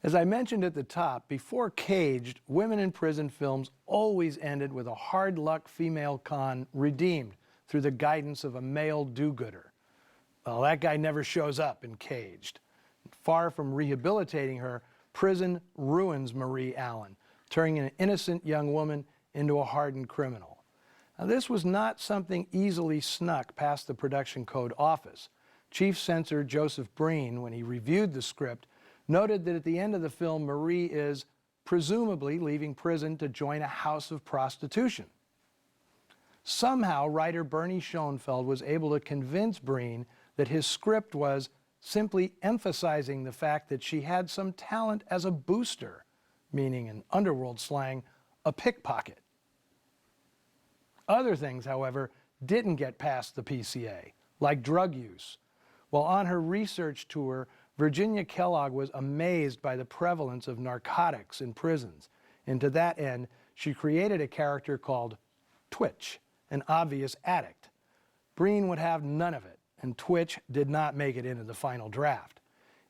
As I mentioned at the top, before Caged, women in prison films always ended with a hard-luck female con redeemed through the guidance of a male do-gooder. Well, that guy never shows up in Caged. Far from rehabilitating her, prison ruins Marie Allen, turning an innocent young woman into a hardened criminal. Now, this was not something easily snuck past the production code office. Chief Censor Joseph Breen, when he reviewed the script, noted that at the end of the film, Marie is presumably leaving prison to join a house of prostitution. Somehow, writer Bernie Schoenfeld was able to convince Breen that his script was simply emphasizing the fact that she had some talent as a booster, meaning in underworld slang, a pickpocket. Other things, however, didn't get past the PCA, like drug use. While on her research tour, Virginia Kellogg was amazed by the prevalence of narcotics in prisons, and to that end, she created a character called Twitch, an obvious addict. Breen would have none of it, and Twitch did not make it into the final draft.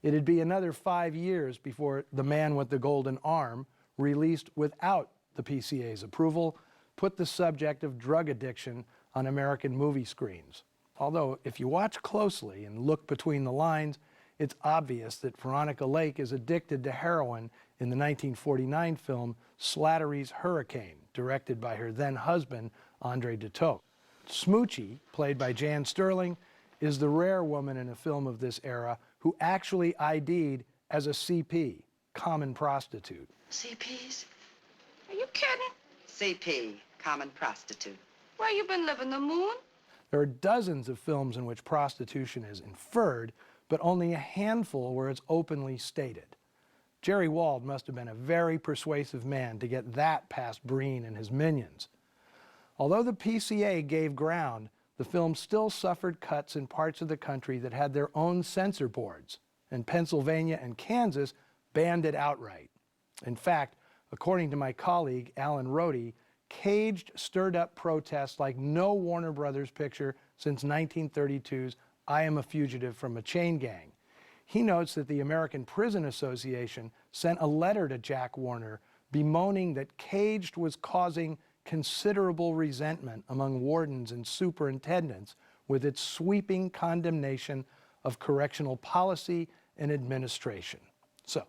It'd be another 5 years before The Man with the Golden Arm, released without the PCA's approval, put the subject of drug addiction on American movie screens. Although, if you watch closely and look between the lines, it's obvious that Veronica Lake is addicted to heroin in the 1949 film Slattery's Hurricane, directed by her then-husband, Andre Duteau. Smoochie, played by Jan Sterling, is the rare woman in a film of this era who actually ID'd as a CP, common prostitute. CPs? Are you kidding? CP, common prostitute. Where you been living, the moon? There are dozens of films in which prostitution is inferred, but only a handful where it's openly stated. Jerry Wald must have been a very persuasive man to get that past Breen and his minions. Although the PCA gave ground, the film still suffered cuts in parts of the country that had their own censor boards, and Pennsylvania and Kansas banned it outright. In fact, according to my colleague Alan Rohde, Caged stirred up protests like no Warner Brothers picture since 1932's I Am a Fugitive from a Chain Gang. He notes that the American Prison Association sent a letter to Jack Warner bemoaning that Caged was causing considerable resentment among wardens and superintendents with its sweeping condemnation of correctional policy and administration. So,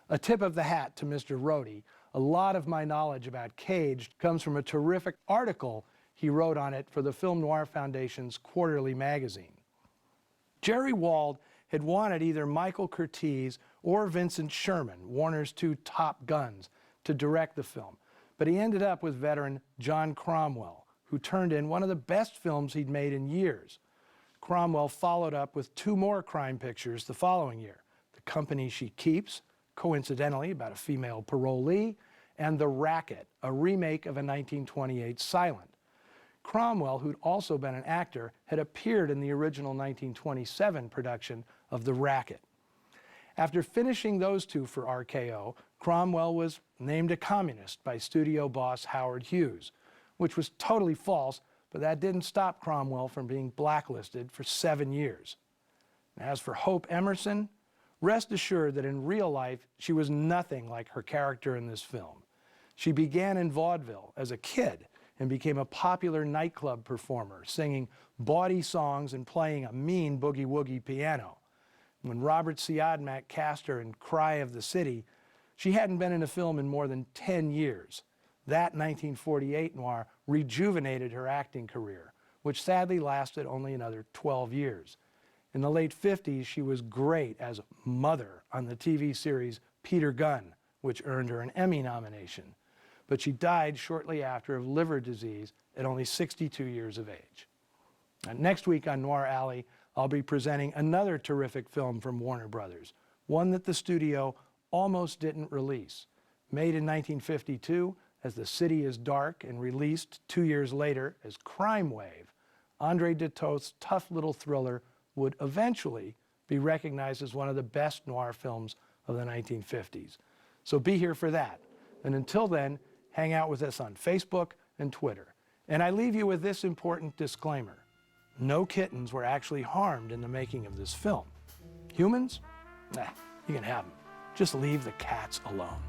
a tip of the hat to Mr. Rohde. A lot of my knowledge about Caged comes from a terrific article he wrote on it for the Film Noir Foundation's quarterly magazine. Jerry Wald had wanted either Michael Curtiz or Vincent Sherman, Warner's two top guns, to direct the film, but he ended up with veteran John Cromwell, who turned in one of the best films he'd made in years. Cromwell followed up with two more crime pictures the following year, The Company She Keeps, coincidentally about a female parolee, and The Racket, a remake of a 1928 silent. Cromwell, who'd also been an actor, had appeared in the original 1927 production of The Racket. After finishing those two for RKO, Cromwell was named a communist by studio boss Howard Hughes, which was totally false, but that didn't stop Cromwell from being blacklisted for 7 years. As for Hope Emerson, rest assured that in real life, she was nothing like her character in this film. She began in vaudeville as a kid and became a popular nightclub performer, singing bawdy songs and playing a mean boogie-woogie piano. When Robert Siodmak cast her in Cry of the City, she hadn't been in a film in more than 10 years. That 1948 noir rejuvenated her acting career, which sadly lasted only another 12 years. In the late 50s, she was great as Mother on the TV series Peter Gunn, which earned her an Emmy nomination. But she died shortly after of liver disease at only 62 years of age. And next week on Noir Alley, I'll be presenting another terrific film from Warner Brothers, one that the studio almost didn't release. Made in 1952 as The City is Dark and released 2 years later as Crime Wave, Andre Duteau's tough little thriller would eventually be recognized as one of the best noir films of the 1950s. So be here for that. And until then, hang out with us on Facebook and Twitter. And I leave you with this important disclaimer. No kittens were actually harmed in the making of this film. Humans? Nah, you can have them. Just leave the cats alone.